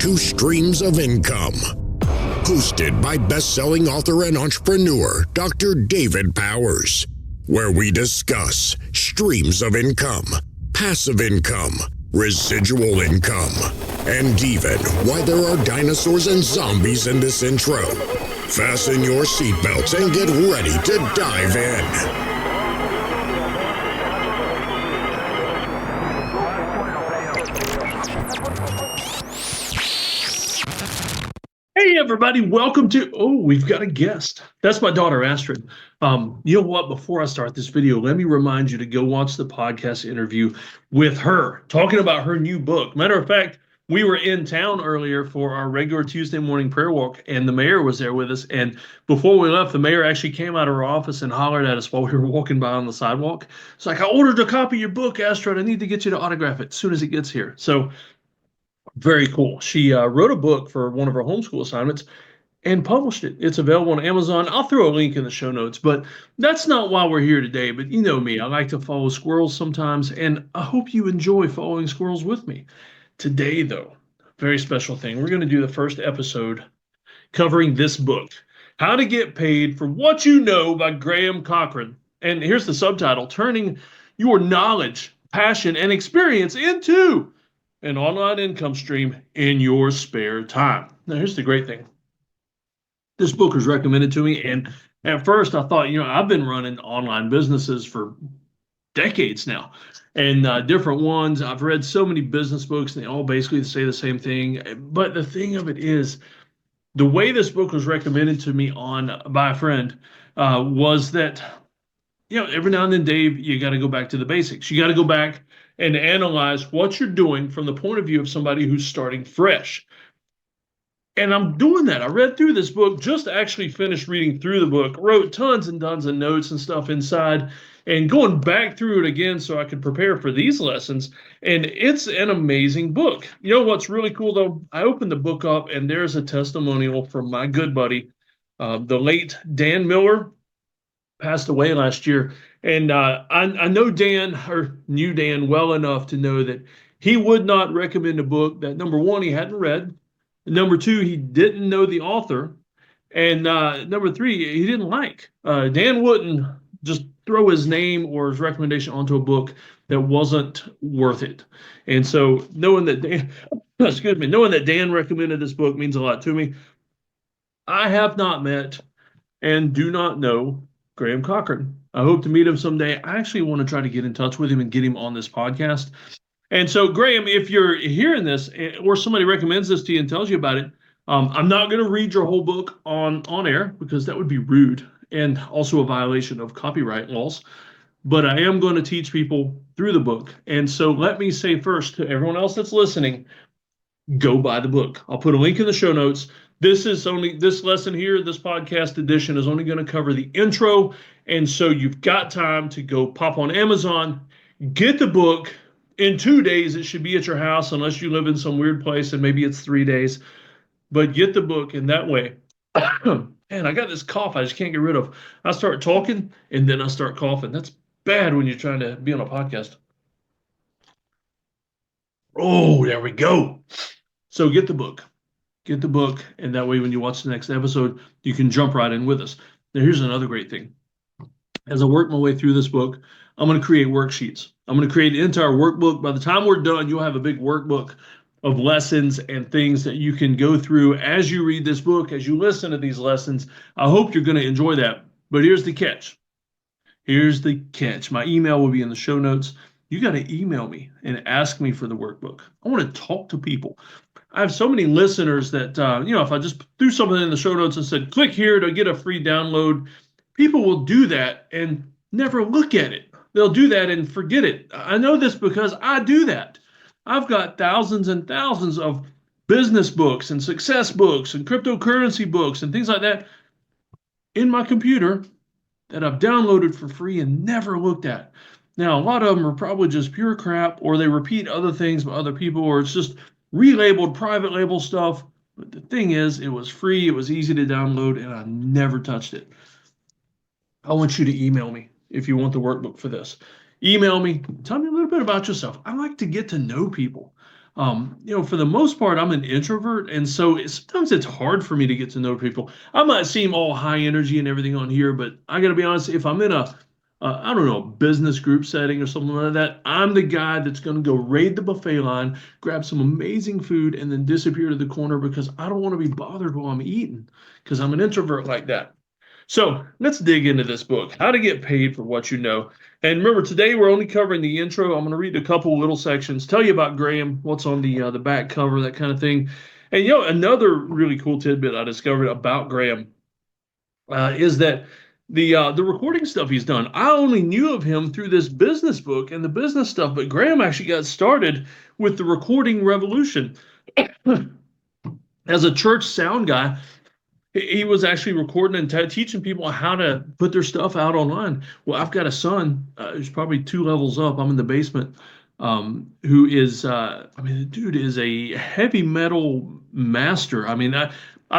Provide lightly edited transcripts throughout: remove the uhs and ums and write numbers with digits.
to Streams of Income. Hosted by best-selling author and entrepreneur, Dr. David Powers, where we discuss streams of income, passive income, residual income, and even why there are dinosaurs and zombies in this intro. Fasten your seatbelts and get ready to dive in. Hey everybody, welcome to, we've got a guest. That's my daughter, Astrid. You know what, before I start this video, let me remind you to go watch the podcast interview with her, talking about her new book. Matter of fact, we were in town earlier for our regular Tuesday morning prayer walk, and the mayor was there with us. And before we left, the mayor actually came out of her office and hollered at us while we were walking by on the sidewalk. It's like, I ordered a copy of your book, Astrid. I need to get you to autograph it as soon as it gets here. So very cool. She wrote a book for one of her homeschool assignments and published it. It's available on Amazon. I'll throw a link in the show notes, but that's not why we're here today. But you know me, I like to follow squirrels sometimes, and I hope you enjoy following squirrels with me. Today, though, very special thing. We're going to do the first episode covering this book, How to Get Paid for What You Know by Graham Cochrane. And here's the subtitle, Turning Your Knowledge, Passion, and Experience into an online income stream in your spare time. Now, here's the great thing. This book was recommended to me, and at first I thought, I've been running online businesses for decades now, and different ones. I've read so many business books, and they all basically say the same thing. But the thing of it is, the way this book was recommended to me by a friend was that, every now and then, Dave, you got to go back to the basics. You got to go back and analyze what you're doing from the point of view of somebody who's starting fresh. And I'm doing that. I read through this book, just actually finished reading through the book, wrote tons and tons of notes and stuff inside, and going back through it again so I could prepare for these lessons. And it's an amazing book. You know what's really cool, though? I opened the book up, and there's a testimonial from my good buddy, the late Dan Miller, passed away last year. And I know Dan, or knew Dan well enough to know that he would not recommend a book that, number one, he hadn't read, number two, he didn't know the author, and number three, he didn't like. Dan wouldn't just throw his name or his recommendation onto a book that wasn't worth it. And so knowing that Dan recommended this book means a lot to me. I have not met and do not know Graham Cochrane. I hope to meet him someday. I actually want to try to get in touch with him and get him on this podcast. And so, Graham, if you're hearing this or somebody recommends this to you and tells you about it, I'm not going to read your whole book on air because that would be rude and also a violation of copyright laws. But I am going to teach people through the book. And so let me say first to everyone else that's listening, go buy the book. I'll put a link in the show notes. This lesson here, this podcast edition is only going to cover the intro. And so you've got time to go pop on Amazon, get the book. In 2 days, it should be at your house, unless you live in some weird place and maybe it's 3 days. But get the book in that way. Man, I got this cough I just can't get rid of. I start talking and then I start coughing. That's bad when you're trying to be on a podcast. Oh, there we go. So get the book. Get the book, and that way when you watch the next episode, you can jump right in with us. Now, here's another great thing. As I work my way through this book, I'm going to create worksheets. I'm going to create an entire workbook. By the time we're done, you'll have a big workbook of lessons and things that you can go through as you read this book, as you listen to these lessons. I hope you're going to enjoy that. But here's the catch. Here's the catch. My email will be in the show notes. You got to email me and ask me for the workbook. I want to talk to people. I have so many listeners that, if I just threw something in the show notes and said, click here to get a free download, people will do that and never look at it. They'll do that and forget it. I know this because I do that. I've got thousands and thousands of business books and success books and cryptocurrency books and things like that in my computer that I've downloaded for free and never looked at. Now, a lot of them are probably just pure crap, or they repeat other things by other people, or it's just relabeled private label stuff. But the thing is, it was free, it was easy to download, and I never touched it. I want you to email me if you want the workbook for this. Email me, tell me a little bit about yourself. I like to get to know people. For the most part, I'm an introvert, and so sometimes it's hard for me to get to know people. I might seem all high energy and everything on here, but I got to be honest, if I'm in I don't know, business group setting or something like that, I'm the guy that's going to go raid the buffet line, grab some amazing food, and then disappear to the corner because I don't want to be bothered while I'm eating because I'm an introvert like that. So let's dig into this book, How to Get Paid for What You Know. And remember, today we're only covering the intro. I'm going to read a couple little sections, tell you about Graham, what's on the back cover, that kind of thing. And another really cool tidbit I discovered about Graham is that the recording stuff he's done. I only knew of him through this business book and the business stuff, but Graham actually got started with the recording revolution. As a church sound guy, he was actually recording and teaching people how to put their stuff out online. Well, I've got a son who's probably 2 levels up. I'm in the basement. Who is, the dude is a heavy metal master. I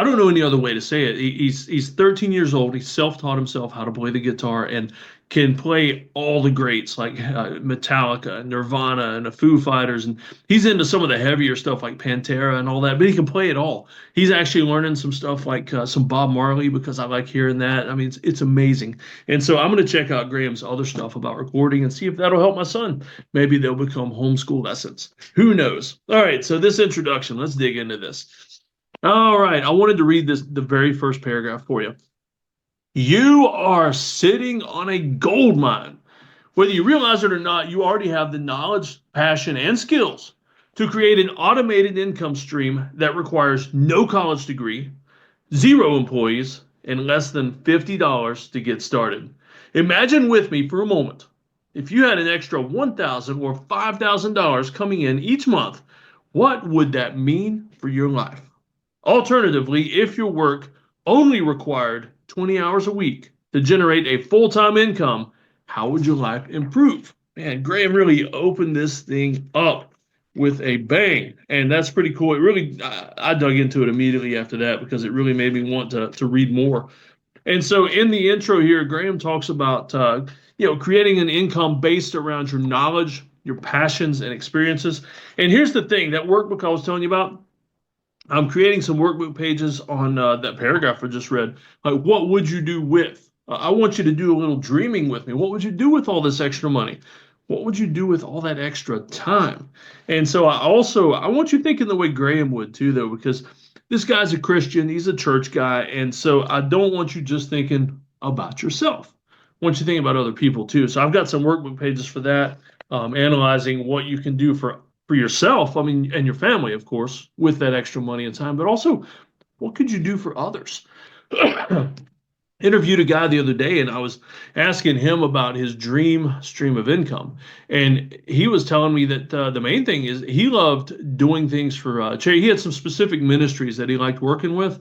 don't know any other way to say it. He's 13 years old. He self-taught himself how to play the guitar and can play all the greats like Metallica, Nirvana, and the Foo Fighters. And he's into some of the heavier stuff like Pantera and all that, but he can play it all. He's actually learning some stuff like some Bob Marley because I like hearing that. It's amazing. And so I'm going to check out Graham's other stuff about recording and see if that'll help my son. Maybe they'll become homeschool lessons. Who knows? All right, so this introduction, let's dig into this. All right, I wanted to read the very first paragraph for you. You are sitting on a gold mine. Whether you realize it or not, you already have the knowledge, passion, and skills to create an automated income stream that requires no college degree, 0 employees, and less than $50 to get started. Imagine with me for a moment, if you had an extra $1,000 or $5,000 coming in each month, what would that mean for your life? Alternatively, if your work only required 20 hours a week to generate a full-time income, how would your life improve? Man, Graham really opened this thing up with a bang, and that's pretty cool. It really, I dug into it immediately after that because it really made me want to read more. And so in the intro here, Graham talks about, creating an income based around your knowledge, your passions, and experiences. And here's the thing, that workbook I was telling you about, I'm creating some workbook pages on that paragraph I just read. Like, what would you do with? I want you to do a little dreaming with me. What would you do with all this extra money? What would you do with all that extra time? And so I want you thinking the way Graham would too, though, because this guy's a Christian. He's a church guy. And so I don't want you just thinking about yourself. I want you to think about other people too. So I've got some workbook pages for that, analyzing what you can do for yourself, and your family, of course, with that extra money and time, but also what could you do for others? Interviewed a guy the other day and I was asking him about his dream stream of income. And he was telling me that the main thing is he loved doing things for charity. He had some specific ministries that he liked working with.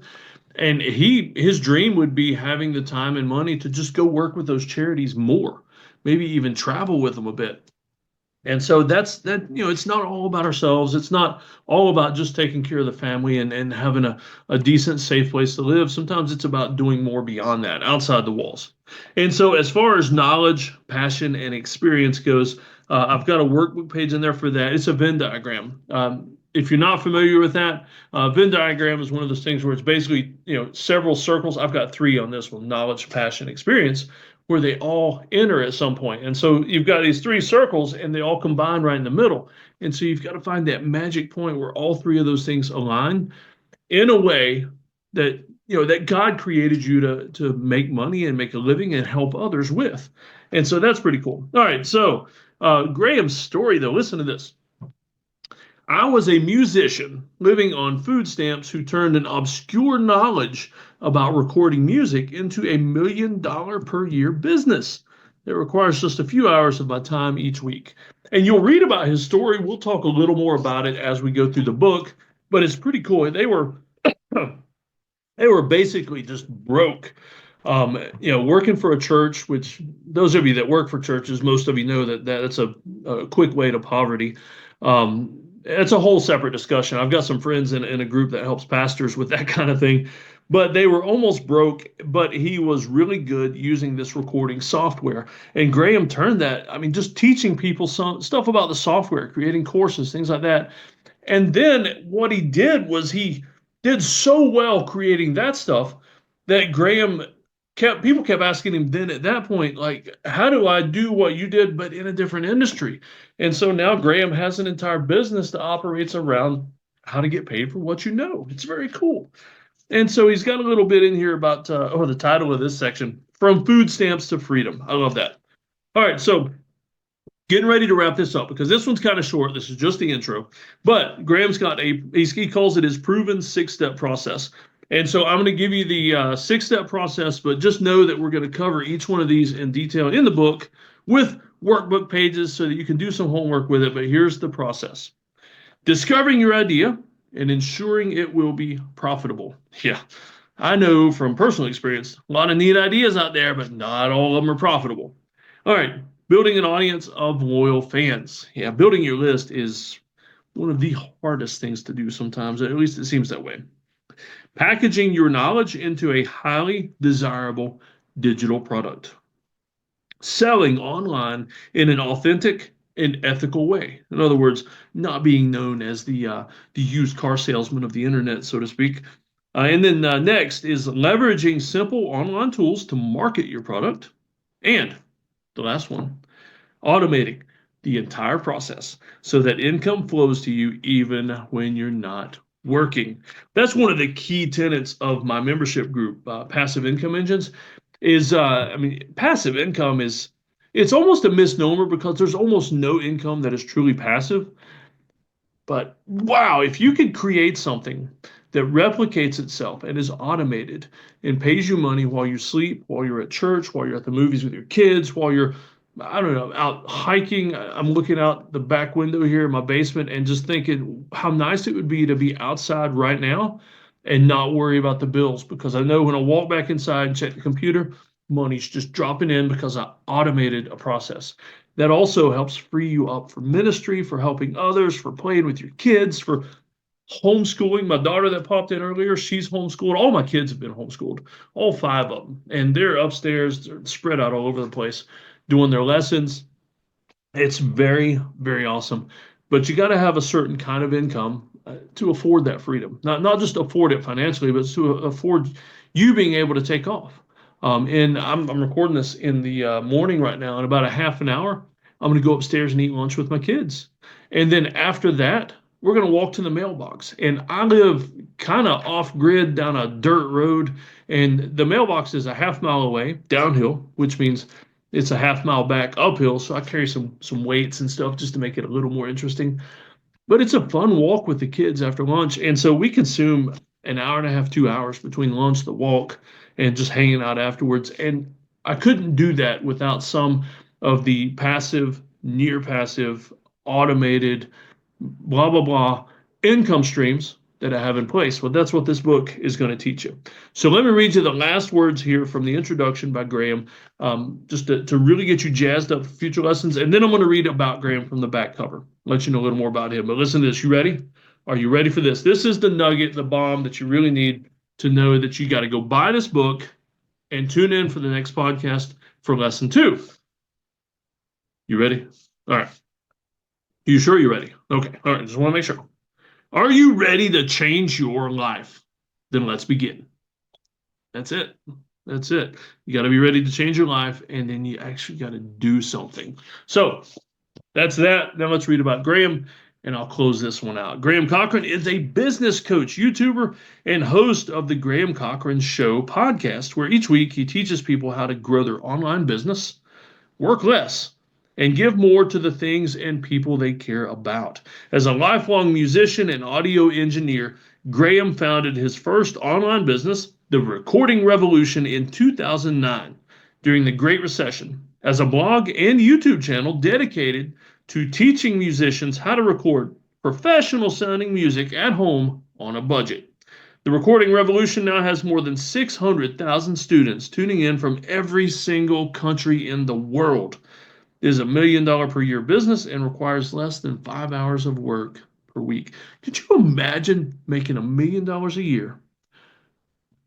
And his dream would be having the time and money to just go work with those charities more, maybe even travel with them a bit. And so that's it's not all about ourselves. It's not all about just taking care of the family and having a decent, safe place to live. Sometimes it's about doing more beyond that, outside the walls. And so as far as knowledge, passion, and experience goes, I've got a workbook page in there for that. It's a Venn diagram. If you're not familiar with that, Venn diagram is one of those things where it's basically, several circles. I've got 3 on this one: knowledge, passion, experience, where they all enter at some point. And so you've got these 3 circles and they all combine right in the middle. And so you've got to find that magic point where all 3 of those things align in a way that, that God created you to make money and make a living and help others with. And so that's pretty cool. All right. So Graham's story, though, listen to this. I was a musician living on food stamps who turned an obscure knowledge about recording music into a $1 million per year business that requires just a few hours of my time each week. And you'll read about his story. We'll talk a little more about it as we go through the book, but it's pretty cool. They were basically just broke. Working for a church, which those of you that work for churches, most of you know that's a quick way to poverty. It's a whole separate discussion. I've got some friends in a group that helps pastors with that kind of thing, but they were almost broke, but he was really good using this recording software. And Graham turned that, just teaching people some stuff about the software, creating courses, things like that. And then what he did was he did so well creating that stuff that Graham people kept asking him then at that point, like, how do I do what you did, but in a different industry? And so now Graham has an entire business that operates around how to get paid for what you know. It's very cool. And so he's got a little bit in here about, the title of this section, From Food Stamps to Freedom. I love that. All right, so getting ready to wrap this up because this one's kind of short. This is just the intro, but Graham's got he calls it his proven 6-step process. And so I'm going to give you the 6-step process, but just know that we're going to cover each one of these in detail in the book with workbook pages so that you can do some homework with it. But here's the process. Discovering your idea and ensuring it will be profitable. Yeah, I know from personal experience, a lot of neat ideas out there, but not all of them are profitable. All right, building an audience of loyal fans. Yeah, building your list is one of the hardest things to do sometimes, at least it seems that way. Packaging your knowledge into a highly desirable digital product. Selling online in an authentic and ethical way. In other words, not being known as the used car salesman of the internet, so to speak. And then next is leveraging simple online tools to market your product. And the last one, automating the entire process so that income flows to you even when you're not working. That's one of the key tenets of my membership group, Passive Income Engines, is passive income it's almost a misnomer because there's almost no income that is truly passive. But wow, if you could create something that replicates itself and is automated and pays you money while you sleep, while you're at church, while you're at the movies with your kids, while you're, I don't know, out hiking. I'm looking out the back window here in my basement and just thinking how nice it would be to be outside right now and not worry about the bills because I know when I walk back inside and check the computer, money's just dropping in because I automated a process. That also helps free you up for ministry, for helping others, for playing with your kids, for homeschooling. My daughter that popped in earlier, she's homeschooled. All my kids have been homeschooled, all 5 of them. And they're upstairs, they're spread out all over the place doing their lessons. It's very, very awesome. But you got to have a certain kind of income to afford that freedom. Not just afford it financially, but to afford you being able to take off. And I'm recording this in the morning right now. In about a half an hour, I'm going to go upstairs and eat lunch with my kids. And then after that, we're going to walk to the mailbox. And I live kind of off grid down a dirt road. And the mailbox is a half mile away downhill, which means it's a half mile back uphill. So I carry some weights and stuff just to make it a little more interesting. But it's a fun walk with the kids after lunch. And so we consume an hour and a half, 2 hours between lunch, the walk, and just hanging out afterwards. And I couldn't do that without some of the passive, near passive, automated, blah, blah, blah income streams that I have in place. Well, that's what this book is going to teach you. So let me read you the last words here from the introduction by Graham, just to really get you jazzed up for future lessons. And then I'm going to read about Graham from the back cover, let you know a little more about him. But listen to this. You ready? Are you ready for this? This is the nugget, the bomb that you really need to know that you got to go buy this book and tune in for the next podcast for lesson 2. You ready? All right. You sure you're ready? Okay. All right. Just want to make sure. Are you ready to change your life? Then let's begin. That's it. That's it. You got to be ready to change your life, and then you actually got to do something. So that's that. Now let's read about Graham, and I'll close this one out. Graham Cochrane is a business coach, YouTuber, and host of the Graham Cochrane Show podcast, where each week he teaches people how to grow their online business, work less, and give more to the things and people they care about. As a lifelong musician and audio engineer, Graham founded his first online business, The Recording Revolution, in 2009 during the Great Recession, as a blog and YouTube channel dedicated to teaching musicians how to record professional sounding music at home on a budget. The Recording Revolution now has more than 600,000 students tuning in from every single country in the world. It is $1 million per year business and requires less than 5 hours of work per week. Could you imagine making $1 million a year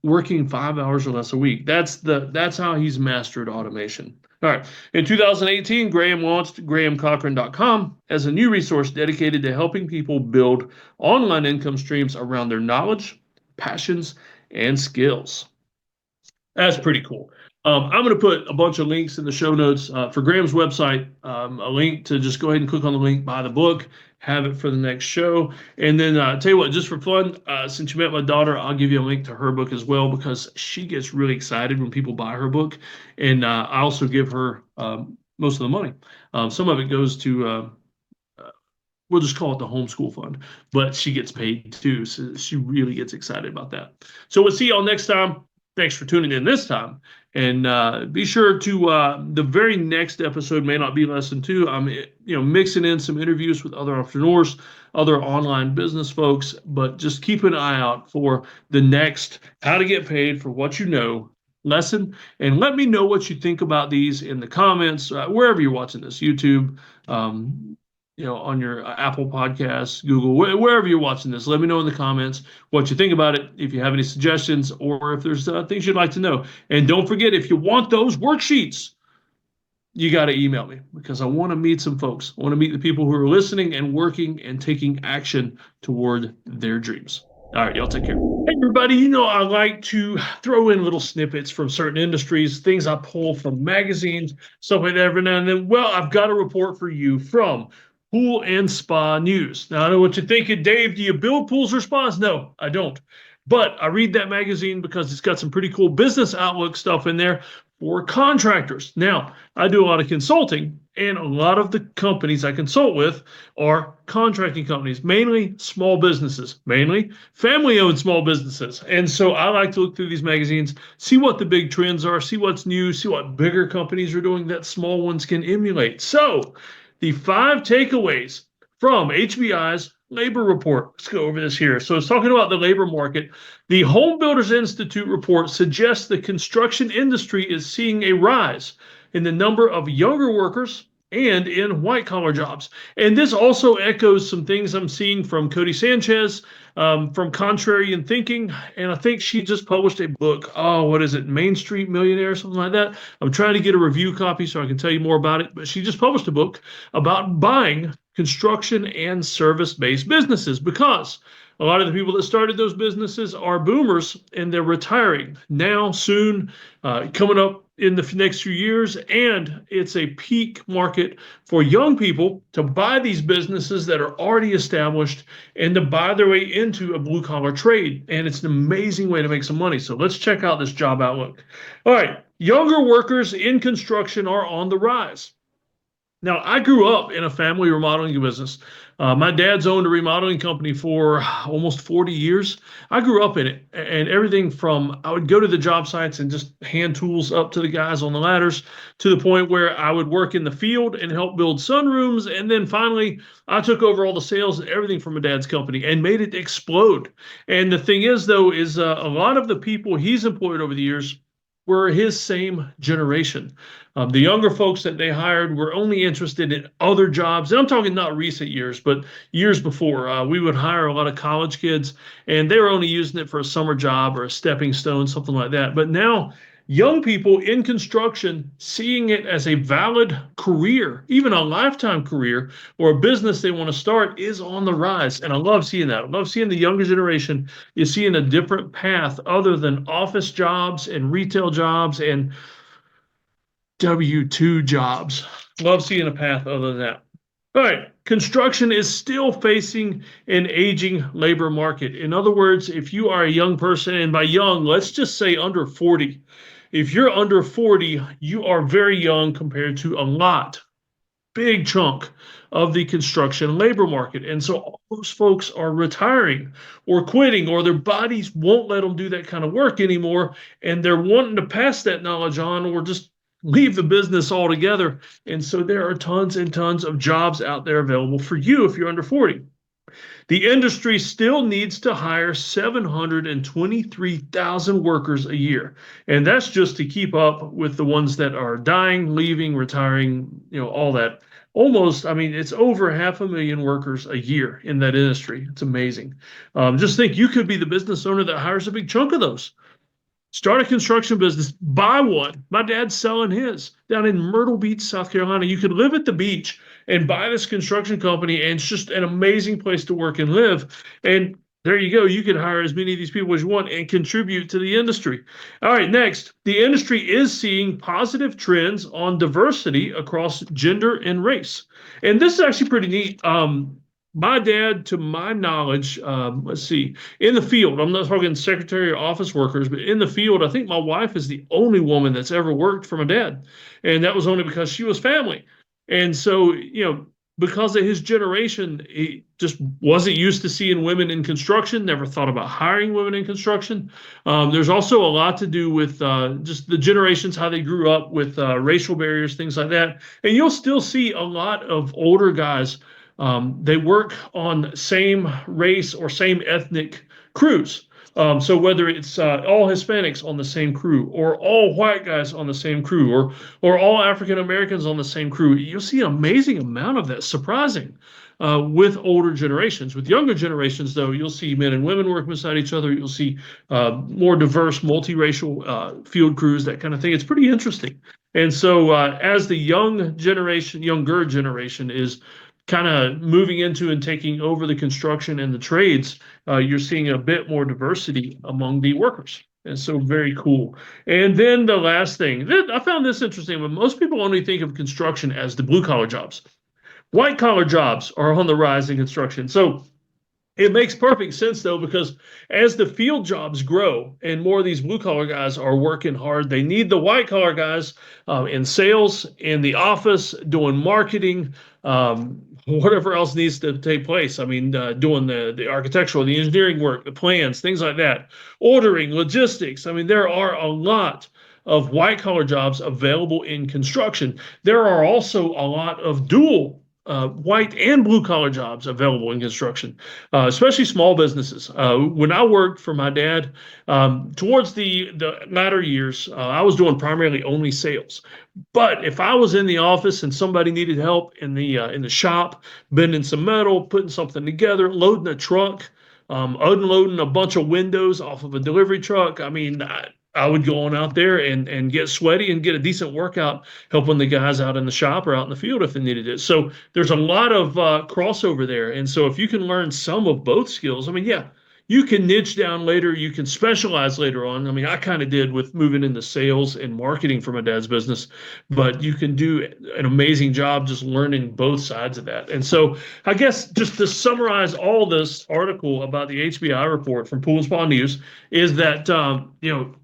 working 5 hours or less a week. That's how he's mastered automation. All right. In 2018, Graham launched grahamcochrane.com as a new resource dedicated to helping people build online income streams around their knowledge, passions, and skills. That's pretty cool. I'm going to put a bunch of links in the show notes for Graham's website, a link to just go ahead and click on the link, buy the book, have it for the next show. And then tell you what, just for fun, since you met my daughter, I'll give you a link to her book as well because she gets really excited when people buy her book. And I also give her most of the money. Some of it goes to we'll just call it the homeschool fund, but she gets paid too. So she really gets excited about that. So we'll see y'all next time. Thanks for tuning in this time. And be sure to the very next episode may not be lesson 2. I'm mixing in some interviews with other entrepreneurs, other online business folks, but just keep an eye out for the next how to get paid for what you know lesson. And let me know what you think about these in the comments, wherever you're watching this, YouTube, on your Apple Podcasts, Google, wherever you're watching this. Let me know in the comments what you think about it, if you have any suggestions, or if there's things you'd like to know. And don't forget, if you want those worksheets, you got to email me because I want to meet some folks. I want to meet the people who are listening and working and taking action toward their dreams. All right, y'all take care. Hey, everybody, I like to throw in little snippets from certain industries, things I pull from magazines, stuff like that every now and then. Well, I've got a report for you from Pool and Spa News. Now, I know what you're thinking, Dave, do you build pools or spas? No, I don't. But I read that magazine because it's got some pretty cool business outlook stuff in there for contractors. Now, I do a lot of consulting, and a lot of the companies I consult with are contracting companies, mainly small businesses, mainly family-owned small businesses. And so I like to look through these magazines, see what the big trends are, see what's new, see what bigger companies are doing that small ones can emulate. So the 5 takeaways from HBI's labor report. Let's go over this here. So it's talking about the labor market. The Home Builders Institute report suggests the construction industry is seeing a rise in the number of younger workers and in white-collar jobs. And this also echoes some things I'm seeing from Cody Sanchez, from Contrarian Thinking, and I think she just published a book. Oh, what is it? Main Street Millionaire, something like that. I'm trying to get a review copy so I can tell you more about it, but she just published a book about buying construction and service-based businesses because a lot of the people that started those businesses are boomers and they're retiring now, soon, coming up in the next few years. And it's a peak market for young people to buy these businesses that are already established and to buy their way into a blue collar trade. And it's an amazing way to make some money. So let's check out this job outlook. All right. Younger workers in construction are on the rise. Now, I grew up in a family remodeling business. My dad's owned a remodeling company for almost 40 years. I grew up in it, and everything from I would go to the job sites and just hand tools up to the guys on the ladders to the point where I would work in the field and help build sunrooms. And then finally, I took over all the sales and everything from my dad's company and made it explode. And the thing is, though, is a lot of the people he's employed over the years were his same generation. The younger folks that they hired were only interested in other jobs. And I'm talking not recent years, but years before. We would hire a lot of college kids, and they were only using it for a summer job or a stepping stone, something like that. But now, young people in construction seeing it as a valid career, even a lifetime career, or a business they want to start is on the rise. And I love seeing that. I love seeing the younger generation is seeing a different path other than office jobs and retail jobs and W-2 jobs. Love seeing a path other than that. All right, construction is still facing an aging labor market. In other words, if you are a young person, and by young, let's just say under 40, if you're under 40, you are very young compared to a big chunk of the construction labor market. And so all those folks are retiring or quitting, or their bodies won't let them do that kind of work anymore. And they're wanting to pass that knowledge on or just leave the business altogether. And so there are tons and tons of jobs out there available for you if you're under 40. The industry still needs to hire 723,000 workers a year. And that's just to keep up with the ones that are dying, leaving, retiring, all that. It's over 500,000 workers a year in that industry. It's amazing. Just think you could be the business owner that hires a big chunk of those. Start a construction business, buy one. My dad's selling his down in Myrtle Beach, South Carolina. You could live at the beach and buy this construction company, and it's just an amazing place to work and live. And there you go. You can hire as many of these people as you want and contribute to the industry. All right, next, the industry is seeing positive trends on diversity across gender and race. And this is actually pretty neat. My dad, to my knowledge, let's see, in the field, I'm not talking secretary or office workers, but in the field, I think my wife is the only woman that's ever worked for my dad. And that was only because she was family. And so, because of his generation, he just wasn't used to seeing women in construction, never thought about hiring women in construction. There's also a lot to do with just the generations, how they grew up with racial barriers, things like that. And you'll still see a lot of older guys. They work on same race or same ethnic crews. So whether it's all Hispanics on the same crew, or all white guys on the same crew, or all African Americans on the same crew, you'll see an amazing amount of that. Surprising with older generations. With younger generations, though, you'll see men and women working beside each other. You'll see more diverse, multiracial field crews, that kind of thing. It's pretty interesting. And so as the younger generation is kind of moving into and taking over the construction and the trades, you're seeing a bit more diversity among the workers. And so very cool. And then the last thing, I found this interesting, but most people only think of construction as the blue collar jobs. White collar jobs are on the rise in construction. So it makes perfect sense, though, because as the field jobs grow and more of these blue collar guys are working hard, they need the white collar guys in sales, in the office, doing marketing, whatever else needs to take place. I mean, doing the architectural, the engineering work, the plans, things like that, ordering, logistics. I mean, there are a lot of white collar jobs available in construction. There are also a lot of dual white and blue collar jobs available in construction, especially small businesses. When I worked for my dad, towards the latter years, I was doing primarily only sales. But if I was in the office and somebody needed help in the shop, bending some metal, putting something together, loading a truck, unloading a bunch of windows off of a delivery truck, I mean, I would go on out there and get sweaty and get a decent workout helping the guys out in the shop or out in the field if they needed it. So there's a lot of crossover there. And so if you can learn some of both skills, I mean, yeah, you can niche down later. You can specialize later on. I mean, I kind of did with moving into sales and marketing for my dad's business, but you can do an amazing job just learning both sides of that. And so I guess just to summarize all this article about the HBI report from Pool and Spa News is that,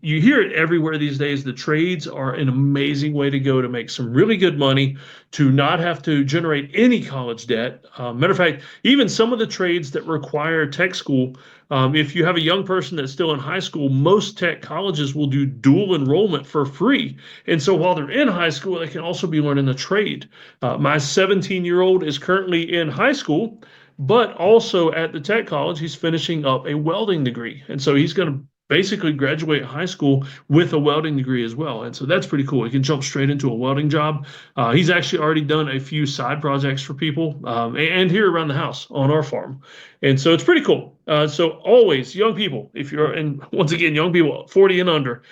you hear it everywhere these days. The trades are an amazing way to go to make some really good money, to not have to generate any college debt. Matter of fact, even some of the trades that require tech school, if you have a young person that's still in high school, most tech colleges will do dual enrollment for free. And so while they're in high school, they can also be learning a trade. My 17-year-old is currently in high school, but also at the tech college, he's finishing up a welding degree. And so he's going to basically graduate high school with a welding degree as well. And so that's pretty cool. He can jump straight into a welding job. He's actually already done a few side projects for people and here around the house on our farm. And so it's pretty cool. So always, young people, if you're, and once again, young people 40 and under,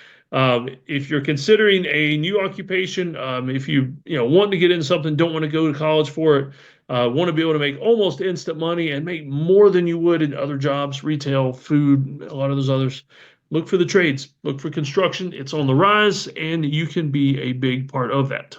if you're considering a new occupation, if you want to get into something, don't want to go to college for it, want to be able to make almost instant money and make more than you would in other jobs, retail, food, a lot of those others, look for the trades, look for construction. It's on the rise, and you can be a big part of that.